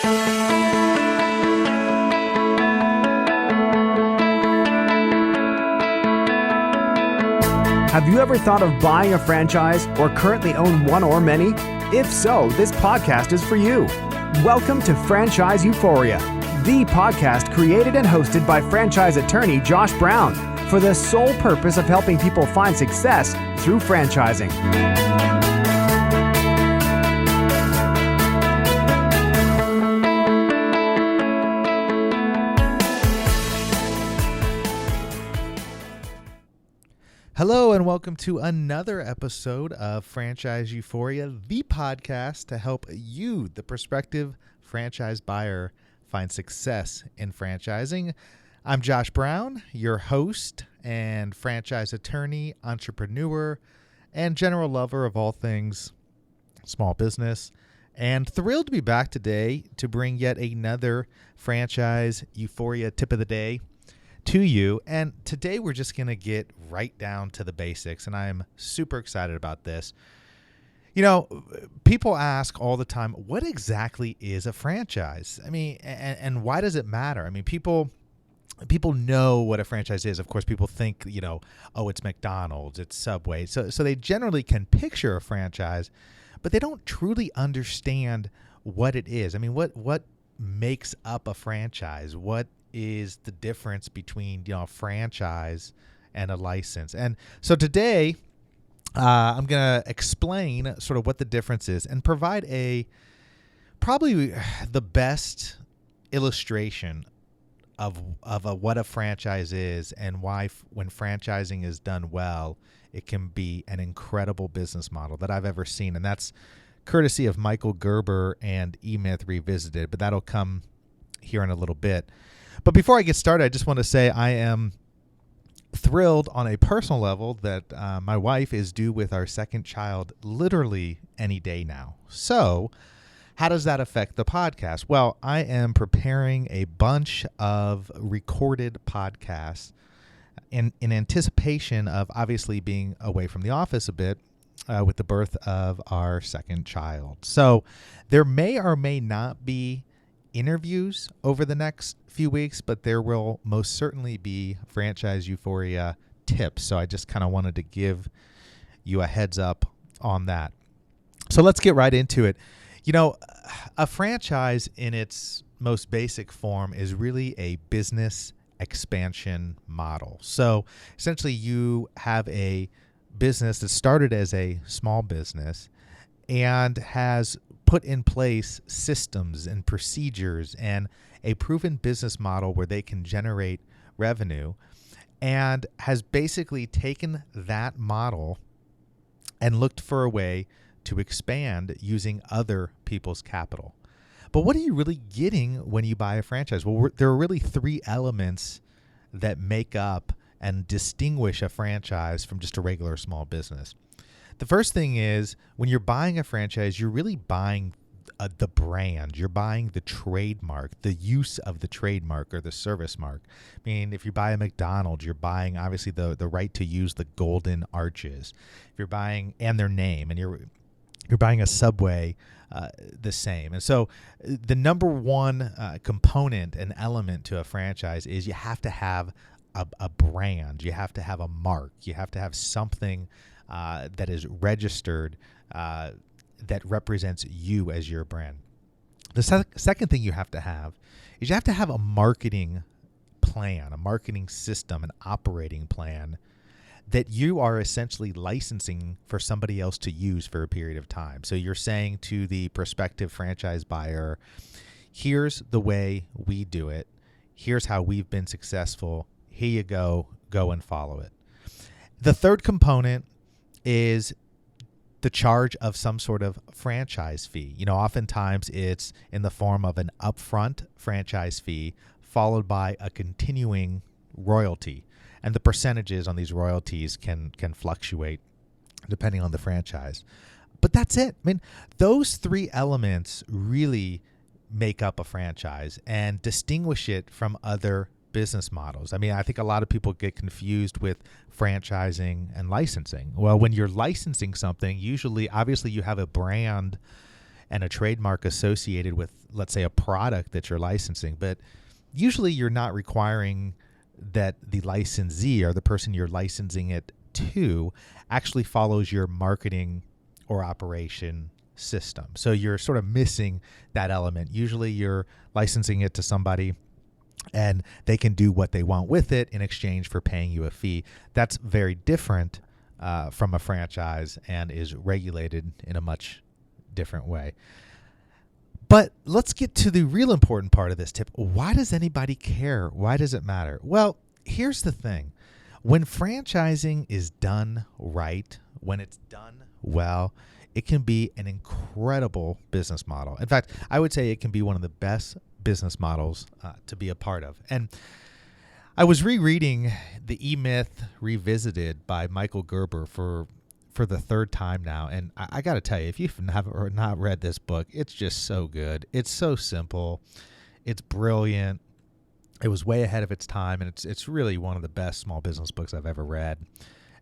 Have you ever thought of buying a franchise or currently own one or many? If so, this podcast is for you. Welcome to Franchise Euphoria, the podcast created and hosted by franchise attorney Josh Brown for the sole purpose of helping people find success through franchising. Hello and welcome to another episode of Franchise Euphoria, the podcast to help you, the prospective franchise buyer, find success in franchising. I'm Josh Brown, your host and franchise attorney, entrepreneur, and general lover of all things small business, and thrilled to be back today to bring yet another Franchise Euphoria tip of the day to you. And today we're just going to get right down to the basics, and I'm super excited about this. You know, people ask all the time, what exactly is a franchise? I mean, and why does it matter? I mean, people know what a franchise is. Of course, people think, oh, it's McDonald's, it's Subway. So they generally can picture a franchise, but they don't truly understand what it is. I mean, what makes up a franchise? What is the difference between a franchise and a license? And so today I'm going to explain sort of what the difference is and provide probably the best illustration of what a franchise is and why when franchising is done well, it can be an incredible business model that I've ever seen. And that's courtesy of Michael Gerber and eMyth Revisited, but that'll come here in a little bit. But before I get started, I just want to say I am thrilled on a personal level that my wife is due with our second child literally any day now. So how does that affect the podcast? Well, I am preparing a bunch of recorded podcasts in anticipation of obviously being away from the office a bit with the birth of our second child. So there may or may not be interviews over the next few weeks, but there will most certainly be Franchise Euphoria tips. So I just kind of wanted to give you a heads up on that. So let's get right into it. A franchise in its most basic form is really a business expansion model. So essentially you have a business that started as a small business and has put in place systems and procedures and a proven business model where they can generate revenue, and has basically taken that model and looked for a way to expand using other people's capital. But what are you really getting when you buy a franchise? Well, there are really three elements that make up and distinguish a franchise from just a regular small business. The first thing is when you're buying a franchise, you're really buying the brand. You're buying the trademark, the use of the trademark or the service mark. I mean, if you buy a McDonald's, you're buying obviously the right to use the golden arches. If you're buying and their name, and you're buying a Subway, the same. And so the number one component and element to a franchise is you have to have a brand. You have to have a mark. You have to have something that is registered that represents you as your brand. The second thing you have to have is you have to have a marketing plan, a marketing system, an operating plan that you are essentially licensing for somebody else to use for a period of time. So you're saying to the prospective franchise buyer, here's the way we do it. Here's how we've been successful. Here you go and follow it. The third component is the charge of some sort of franchise fee. Oftentimes it's in the form of an upfront franchise fee followed by a continuing royalty. And the percentages on these royalties can fluctuate depending on the franchise. But that's it. I mean, those three elements really make up a franchise and distinguish it from other business models. I mean, I think a lot of people get confused with franchising and licensing. Well, when you're licensing something, usually, obviously, you have a brand and a trademark associated with, let's say, a product that you're licensing. But usually you're not requiring that the licensee or the person you're licensing it to actually follows your marketing or operation system. So you're sort of missing that element. Usually you're licensing it to somebody and they can do what they want with it in exchange for paying you a fee. That's very different from a franchise and is regulated in a much different way. But let's get to the real important part of this tip. Why does anybody care? Why does it matter? Well, here's the thing. When franchising is done right, when it's done well, it can be an incredible business model. In fact, I would say it can be one of the best business models to be a part of. And I was rereading the E-Myth Revisited by Michael Gerber for the third time now. And I got to tell you, if you've not read this book, it's just so good. It's so simple. It's brilliant. It was way ahead of its time. And it's really one of the best small business books I've ever read.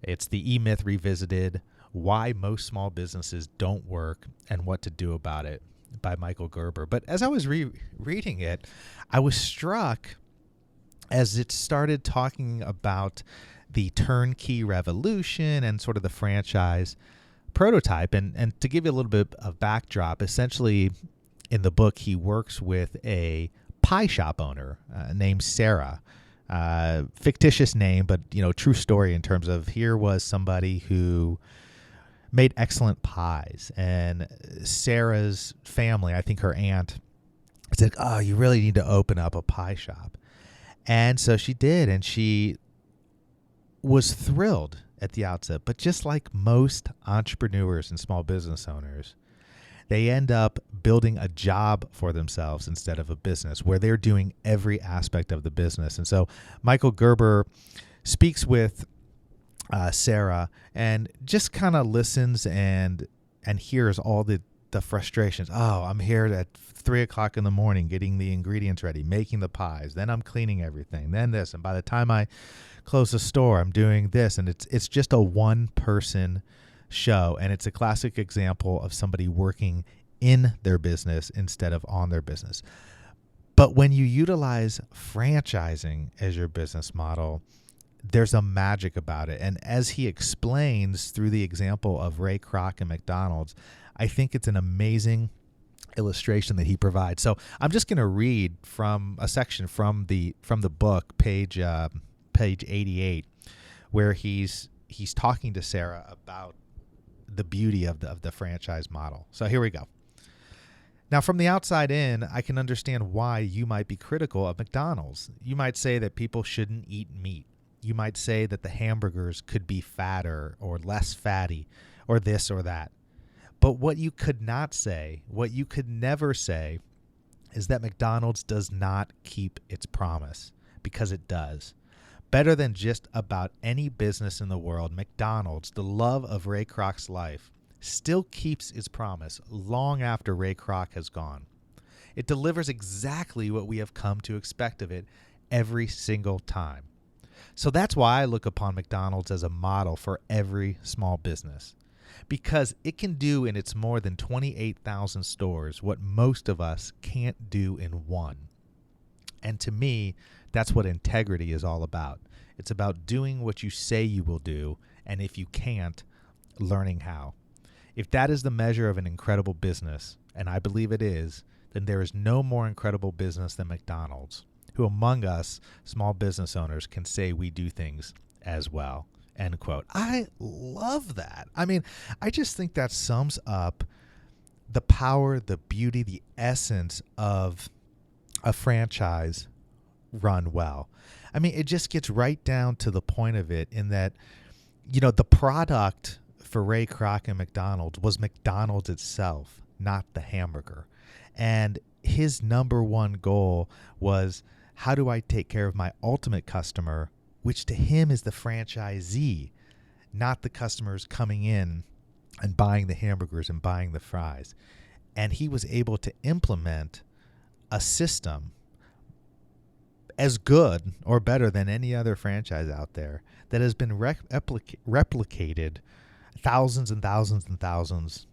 It's the E-Myth Revisited, Why Most Small Businesses Don't Work and What to Do About It by Michael Gerber. But as I was reading it, I was struck as it started talking about the turnkey revolution and sort of the franchise prototype. And to give you a little bit of backdrop, essentially in the book, he works with a pie shop owner named Sarah. Fictitious name, but true story in terms of here was somebody who made excellent pies, and Sarah's family, I think her aunt, said, "Oh, you really need to open up a pie shop." And so she did, and she was thrilled at the outset. But just like most entrepreneurs and small business owners, they end up building a job for themselves instead of a business where they're doing every aspect of the business. And so Michael Gerber speaks with Sarah and just kind of listens and hears all the frustrations. Oh, I'm here at 3:00 in the morning getting the ingredients ready, making the pies. Then I'm cleaning everything. Then this. And by the time I close the store, I'm doing this. And it's just a one-person show. And it's a classic example of somebody working in their business instead of on their business. But when you utilize franchising as your business model, there's a magic about it. And as he explains through the example of Ray Kroc and McDonald's, I think it's an amazing illustration that he provides. So I'm just going to read from a section from the book, page 88, where he's talking to Sarah about the beauty of the franchise model. So here we go. Now, from the outside in, I can understand why you might be critical of McDonald's. You might say that people shouldn't eat meat. You might say that the hamburgers could be fatter or less fatty or this or that. But what you could not say, what you could never say, is that McDonald's does not keep its promise, because it does. Better than just about any business in the world, McDonald's, the love of Ray Kroc's life, still keeps its promise long after Ray Kroc has gone. It delivers exactly what we have come to expect of it every single time. So that's why I look upon McDonald's as a model for every small business, because it can do in its more than 28,000 stores what most of us can't do in one. And to me, that's what integrity is all about. It's about doing what you say you will do, and if you can't, learning how. If that is the measure of an incredible business, and I believe it is, then there is no more incredible business than McDonald's, who among us small business owners can say we do things as well. End quote. I love that. I mean, I just think that sums up the power, the beauty, the essence of a franchise run well. I mean, it just gets right down to the point of it in that, the product for Ray Kroc and McDonald's was McDonald's itself, not the hamburger. And his number one goal was, how do I take care of my ultimate customer, which to him is the franchisee, not the customers coming in and buying the hamburgers and buying the fries. And he was able to implement a system as good or better than any other franchise out there that has been replicated thousands and thousands and thousands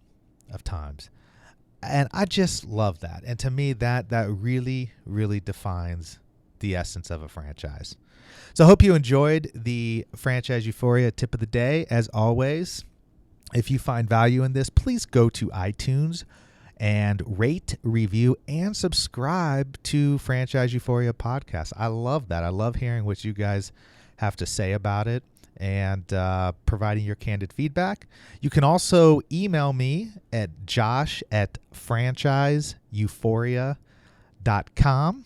of times. And I just love that. And to me, that really, really defines the essence of a franchise. So I hope you enjoyed the Franchise Euphoria tip of the day. As always, if you find value in this, please go to iTunes and rate, review, and subscribe to Franchise Euphoria podcast. I love that. I love hearing what you guys have to say about it and providing your candid feedback. You can also email me at josh@franchiseeuphoria.com.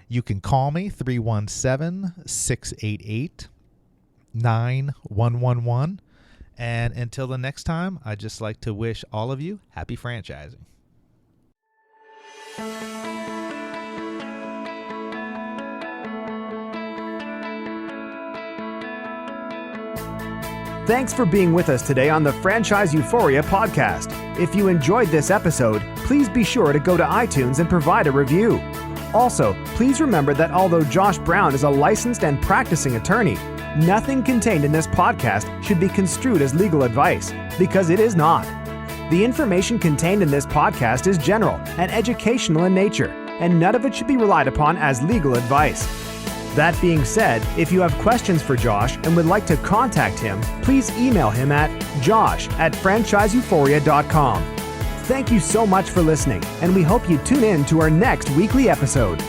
You can call me 317-688-9111. And until the next time, I'd just like to wish all of you happy franchising. Thanks for being with us today on the Franchise Euphoria podcast. If you enjoyed this episode, please be sure to go to iTunes and provide a review. Also, please remember that although Josh Brown is a licensed and practicing attorney, nothing contained in this podcast should be construed as legal advice, because it is not. The information contained in this podcast is general and educational in nature, and none of it should be relied upon as legal advice. That being said, if you have questions for Josh and would like to contact him, please email him at josh@franchiseeuphoria.com. Thank you so much for listening, and we hope you tune in to our next weekly episode.